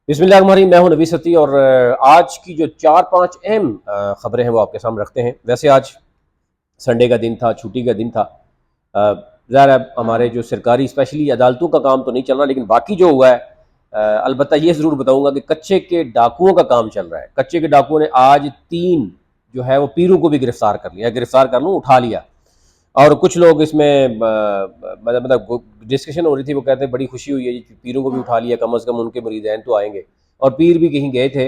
बिस्मिल्लाहिर्रहमानिर्रहीम। मैं हूं नबी सती और आज की जो 4-5 अहम खबरें हैं वो आपके सामने रखते हैं। वैसे आज संडे का दिन था, छुट्टी का दिन था। ज़ाहिर है हमारे जो सरकारी स्पेशली अदालतों का काम तो नहीं चल रहा, लेकिन बाकी जो हुआ है अलबत्ता ये ज़रूर बताऊंगा कि कच्चे के डाकुओं का काम चल रहा है। कच्चे के डाकुओं ने आज 3 जो है वो पीरों को भी गिरफ्तार कर लिया, गिरफ्तार कर लूँ उठा लिया। और कुछ लोग इसमें मतलब डिस्कशन हो रही थी, वो कहते हैं बड़ी खुशी हुई है जी, पीरों को भी उठा लिया, कम से कम उनके मुरीदैन तो आएंगे। और पीर भी कहीं गए थे,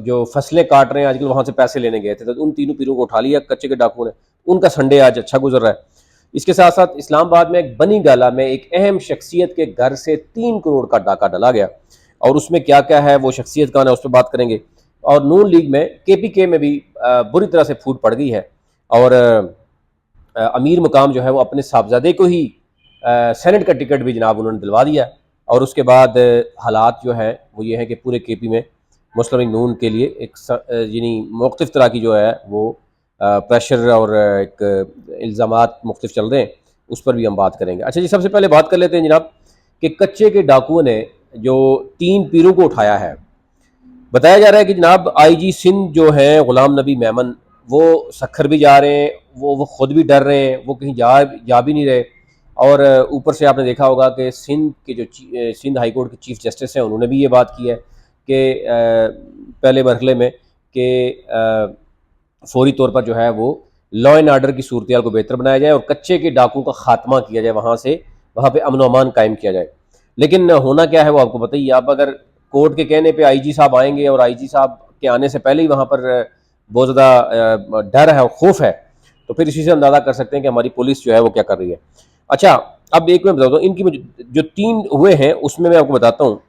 जो फसलें काट रहे हैं आजकल, वहाँ से पैसे लेने गए थे, तो उन तीनों पीरों को उठा लिया कच्चे के डाकुओं ने। उनका संडे आज अच्छा गुजर रहा है। इसके साथ साथ इस्लामाबाद में एक बनी गाला में एक अहम शख्सियत के घर से 3 करोड़ का डाका डला गया, और उसमें क्या क्या है वो शख्सियत कौन है उस पर बात करेंगे। और नून लीग में KPK में भी बुरी तरह से फूट पड़ गई है, और अमीर मुकाम जो है वो अपने साहबजादे को ही सेनेट का टिकट भी जनाब उन्होंने दिलवा दिया। और उसके बाद हालात जो है वो ये है कि पूरे KP में मुस्लिम लीग नून के लिए एक यानी मुख्तलिफ तरह की जो है वो प्रेशर और एक इल्ज़ामात मुख्तलिफ चल रहे हैं, उस पर भी हम बात करेंगे। अच्छा जी, सबसे पहले बात कर लेते हैं जनाब कि कच्चे के डाकुओं ने जो 3 पीरों को उठाया है। बताया जा रहा है कि जनाब IG सिंध जो है गुलाम नबी मेमन, वो सखर भी जा रहे हैं, वो खुद भी डर रहे हैं, वो कहीं जा भी नहीं रहे। और ऊपर से आपने देखा होगा कि सिंध के जो सिंध हाई कोर्ट के चीफ जस्टिस हैं, उन्होंने भी ये बात की है कि पहले मरहले में कि फौरी तौर पर जो है वो लॉ एंड आर्डर की सूरत को बेहतर बनाया जाए और कच्चे के डाकू का खात्मा किया जाए, वहाँ पे अमन अमान कायम किया जाए। लेकिन होना क्या है वो आपको पता ही है। आप अगर कोर्ट के कहने पे IG साहब आएंगे और IG साहब के आने से पहले ही वहाँ पर बहुत ज़्यादा डर है और खौफ है, तो फिर इसी से अंदाज़ा कर सकते हैं कि हमारी पुलिस जो है वो क्या कर रही है। अच्छा, अब एक मैं बताता हूँ, इनकी जो 3 हुए हैं उसमें मैं आपको बताता हूँ।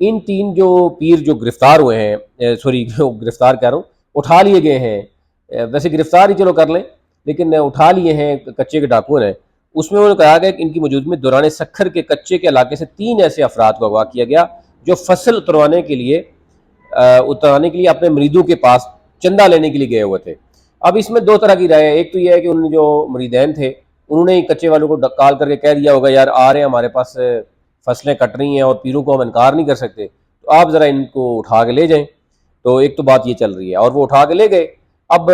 इन 3 जो पीर जो गिरफ्तार हुए हैं, सॉरी जो गिरफ्तार कह रहा हूँ, उठा लिए गए हैं। वैसे गिरफ्तार ही चलो कर लें, लेकिन उठा लिए हैं कच्चे के डाकुओं ने। उसमें उन्होंने कहा गया कि इनकी मौजूदगी में दौरान सखर के कच्चे के इलाके से 3 ऐसे अफराद को अगवा किया गया जो फसल उतरवाने के लिए अपने मरीदों के पास चंदा लेने के लिए गए हुए थे। अब इसमें 2 तरह की राय है। एक तो यह है कि उन्होंने जो मुरीदैन थे उन्होंने ही कच्चे वालों को कॉल करके कह दिया होगा, यार आ रहे हैं हमारे पास, फसलें कट रही हैं और पीरों को हम इनकार नहीं कर सकते, तो आप ज़रा इनको उठा के ले जाएं। तो एक तो बात ये चल रही है, और वो उठा के ले गए। अब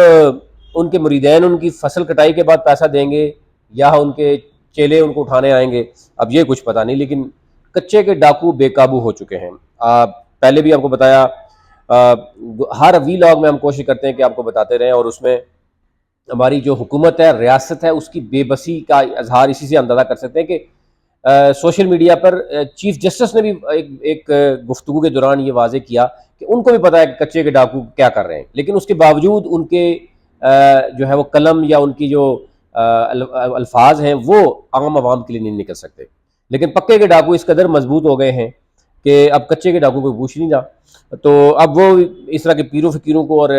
उनके मुरीदैन उनकी फसल कटाई के बाद पैसा देंगे या उनके चेले उनको उठाने आएंगे, अब ये कुछ पता नहीं। लेकिन कच्चे के डाकू बेकाबू हो चुके हैं। पहले भी आपको बताया, हर वीलॉग में हम कोशिश करते हैं कि आपको बताते रहें, और उसमें हमारी जो हुकूमत है, रियासत है, उसकी बेबसी का इजहार इसी से अंदाज़ा कर सकते हैं कि सोशल मीडिया पर चीफ जस्टिस ने भी एक गुफ्तगू के दौरान ये वाजे किया कि उनको भी पता है कि कच्चे के डाकू क्या कर रहे हैं, लेकिन उसके बावजूद उनके जो है वो कलम या उनकी जो अल्फाज हैं वो आम आवाम के लिए नहीं निकल सकते। लेकिन पक्के के डाकू इस कदर मजबूत हो गए हैं कि अब कच्चे के डाकू को पूछ नहीं जा। तो अब वो इस तरह के पीरों फकीरों को और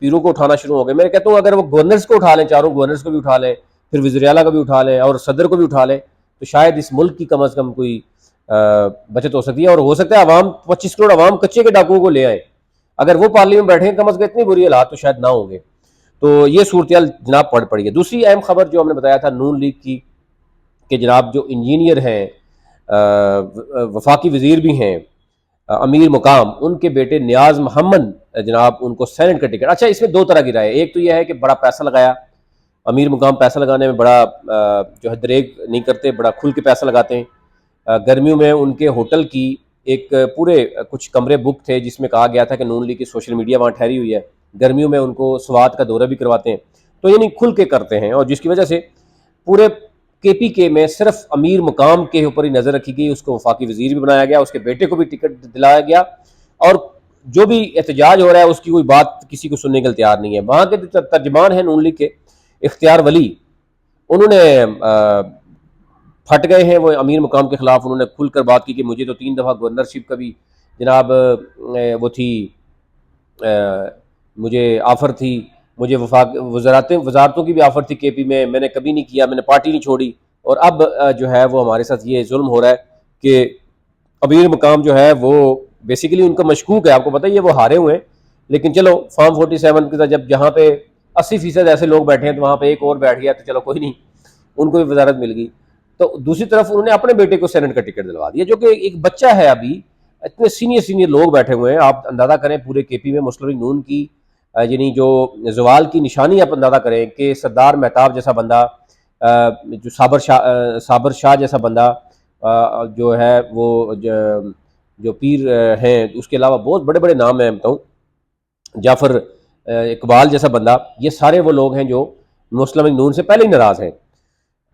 पीरों को उठाना शुरू हो गए। मैं कहता हूँ अगर वो गवर्नर्स को उठा लें, चारों गवर्नर्स को भी उठा लें, फिर वज़ीर आला को भी उठा लें और सदर को भी उठा लें, तो शायद इस मुल्क की कम से कम कोई बचत हो सकती है। और हो सकता है अवाम 25 करोड़ अवाम कच्चे के डाकुओं को ले आए। अगर वो पार्लियामेंट में बैठे कम से कम इतनी बुरी हालात तो शायद ना होंगे। तो ये सूरत जनाब पड़ी है। दूसरी अहम खबर जो हमने बताया था नून लीग की, कि जनाब जो इंजीनियर हैं, वफाकी वजीर भी हैं, अमीर मुकाम, उनके बेटे नियाज मोहम्मद जनाब, उनको सेनेट का टिकट। अच्छा, इसमें 2 तरह की राय है। एक तो यह है कि बड़ा पैसा लगाया, अमीर मुकाम पैसा लगाने में बड़ा जो है दरेग नहीं करते, बड़ा खुल के पैसा लगाते हैं। गर्मियों में उनके होटल की एक पूरे कुछ कमरे बुक थे जिसमें कहा गया था कि नून लीग की सोशल मीडिया वहाँ ठहरी हुई है। गर्मियों में उनको स्वाद का दौरा भी करवाते हैं, तो यानी खुल के करते हैं, और जिसकी वजह से पूरे KPK में सिर्फ अमीर मुकाम के ऊपर ही नज़र रखी गई। उसको वफाकी वजीर भी बनाया गया, उसके बेटे को भी टिकट दिलाया गया, और जो भी एहतजाज हो रहा है उसकी कोई बात किसी को सुनने के लिए तैयार नहीं है। वहाँ के तर्जमान हैं नून लीग के, इख्तियार वली, उन्होंने फट गए हैं वो अमीर मुकाम के खिलाफ। उन्होंने खुलकर बात की कि मुझे तो 3 दफ़ा गवर्नरशिप का भी जनाब वो थी, मुझे ऑफ़र थी, मुझे वजारतों की भी ऑफ़र थी KP में, मैंने कभी नहीं किया, मैंने पार्टी नहीं छोड़ी। और अब जो है वो हमारे साथ ये जुल्म हो रहा है कि अमीर मुकाम जो है वो बेसिकली उनका मशकूक है। आपको पता ही है वो हारे हुए हैं, लेकिन चलो फॉर्म 47 के साथ जब जहाँ पे 80% ऐसे लोग बैठे हैं तो वहाँ पे एक और बैठ गया, तो चलो कोई नहीं, उनको भी वजारत मिल गई। तो दूसरी तरफ उन्होंने अपने बेटे को सेनेट का टिकट दिलवा दिया, जो कि एक बच्चा है अभी, इतने सीनियर सीनियर लोग बैठे हुए हैं, आप अंदाज़ा करें पूरे केपी में मुस्लिम लीग नून की यानी जो जवाल की निशानी आप अंदाज़ा करें कि सरदार मेहताब जैसा बंदा, जो साबर शाह जैसा बंदा, जो है वो जो पीर हैं, उसके अलावा बहुत बड़े बड़े नाम हैं, बताऊँ, जाफ़र इकबाल जैसा बंदा, ये सारे वो लोग हैं जो मुस्लिम लीग नून से पहले ही नाराज़ हैं।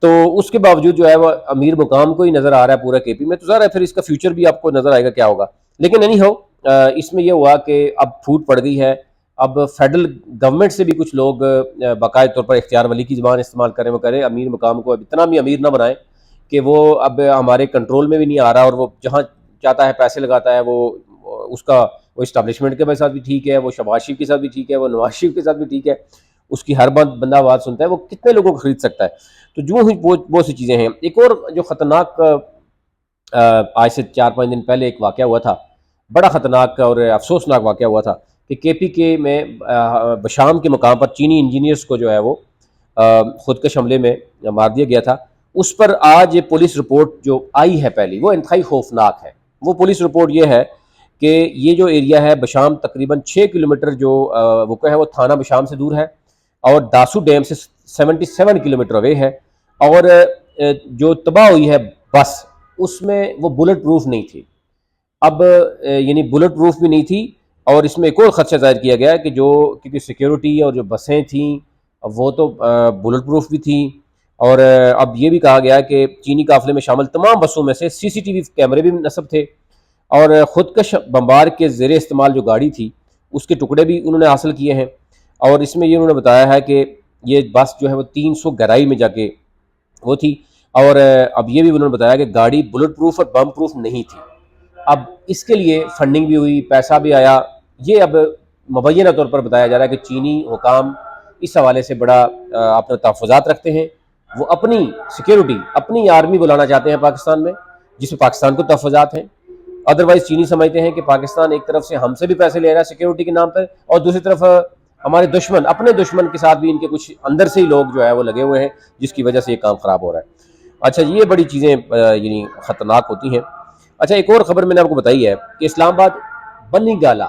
तो उसके बावजूद जो है वो अमीर मुकाम को ही नज़र आ रहा है पूरा केपी में, तो ज़रा फिर इसका फ्यूचर भी आपको नज़र आएगा क्या होगा। लेकिन एनी हो, इसमें यह हुआ कि अब फूट पड़ गई है। अब फेडरल गवर्नमेंट से भी कुछ लोग बाकायदा तौर पर इख्तियार वली की ज़बान इस्तेमाल करें, वो करें अमीर मुकाम को अब इतना भी अमीर ना बनाएं कि वो अब हमारे कंट्रोल में भी नहीं आ रहा, और वो जहाँ चाहता है पैसे लगाता है। वो उसका वो इस्टैब्लिशमेंट के साथ भी ठीक है, वो शहबाज शरीफ के साथ भी ठीक है, वो नवाज शरीफ के साथ भी ठीक है, उसकी हर बंदा बात सुनता है, वो कितने लोगों को खरीद सकता है। तो जो ही बहुत सी चीज़ें हैं। एक और जो ख़तरनाक आज से 4-5 दिन पहले एक वाक़या हुआ था, बड़ा ख़तरनाक और अफसोसनाक वाक़या हुआ था कि केपी के में बशाम के मुकाम पर चीनी इंजीनियर्स को जो है वो खुदकश हमले में मार दिया गया था। उस पर आज ये पुलिस रिपोर्ट जो आई है पहली, वो इंतहाई खौफनाक है। वो पुलिस रिपोर्ट ये है कि ये जो एरिया है बशाम, तकरीबन 6 किलोमीटर जो वो है वो थाना बशाम से दूर है, और दासू डैम से 77 किलोमीटर अवे है। और जो तबाह हुई है बस, उसमें वो बुलेट प्रूफ नहीं थी। अब यानी बुलेट प्रूफ भी नहीं थी, और इसमें एक और खदशा जाहिर किया गया है कि जो क्योंकि सिक्योरिटी और जो बसें थीं वो तो बुलेट प्रूफ भी थी। और अब ये भी कहा गया है कि चीनी काफिले में शामिल तमाम बसों में से सीसीटीवी कैमरे भी नस्ब थे, और खुदकश बम्बार के ज़ेरे इस्तेमाल जो गाड़ी थी उसके टुकड़े भी उन्होंने हासिल किए हैं। और इसमें ये उन्होंने बताया है कि ये बस जो है वो 300 गहराई में जाके वो थी। और अब ये भी उन्होंने बताया कि गाड़ी बुलेट प्रूफ और बम प्रूफ नहीं थी। अब इसके लिए फंडिंग भी हुई, पैसा भी आया। ये अब मुबैना तौर पर बताया जा रहा है कि चीनी हुकाम इस हवाले से बड़ा अपने तहफ़्फ़ुज़ात रखते हैं। वो अपनी सिक्योरिटी, अपनी आर्मी बुलाना चाहते हैं पाकिस्तान में, जिसमें पाकिस्तान को तहफ़्फ़ुज़ात हैं। अदरवाइज़ चीनी समझते हैं कि पाकिस्तान एक तरफ से हमसे भी पैसे ले रहा है सिक्योरिटी के नाम पर, और दूसरी तरफ हमारे दुश्मन, अपने दुश्मन के साथ भी इनके कुछ अंदर से ही लोग जो है वो लगे हुए हैं, जिसकी वजह से ये काम ख़राब हो रहा है। अच्छा, ये बड़ी चीज़ें यानी ख़तरनाक होती हैं। अच्छा, एक और ख़बर मैंने आपको बताई है कि इस्लामाबाद बनी गाला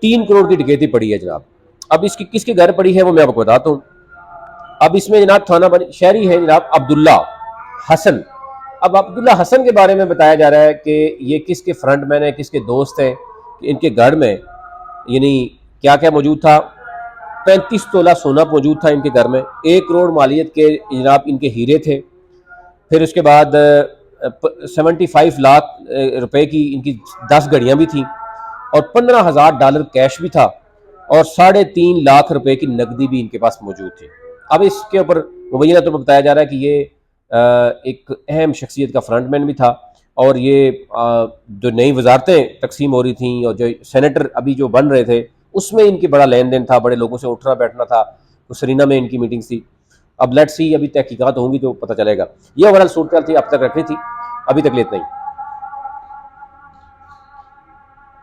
3 करोड़ की डकैती पड़ी है जनाब। अब इसकी किसके घर पड़ी है वो मैं आपको बताता हूँ। अब इसमें जनाब थाना बनी शहरी है जनाब अब्दुल्ला हसन। अब अब्दुल्ला हसन के बारे में बताया जा रहा है कि ये किसके फ्रंटमैन है, किसके दोस्त हैं, कि इनके घर में यानी क्या क्या मौजूद था। 35 तोला सोना मौजूद था इनके घर में, 1 करोड़ मालियत के जनाब इनके हीरे थे। फिर उसके बाद 75 लाख रुपए की इनकी 10 घड़ियां भी थी, और $15,000 कैश भी था, और 3.5 लाख रुपए की नकदी भी इनके पास मौजूद थी। अब इसके ऊपर मुबैना तौर पर बताया जा रहा है कि ये एक अहम शख्सियत का फ्रंटमैन भी था, और ये जो नई वजारतें तकसीम हो रही थी और जो सेनेटर अभी जो बन रहे थे उसमें इनकी बड़ा लेन देन था, बड़े लोगों से उठना बैठना था। तो सरीना में इनकी मीटिंग्स थी। अब लेट्स सी, अभी तहकीकात होंगी तो पता चलेगा। ये ओवरऑल सूरत थी अब तक रखनी थी, अभी तक ले इतना ही।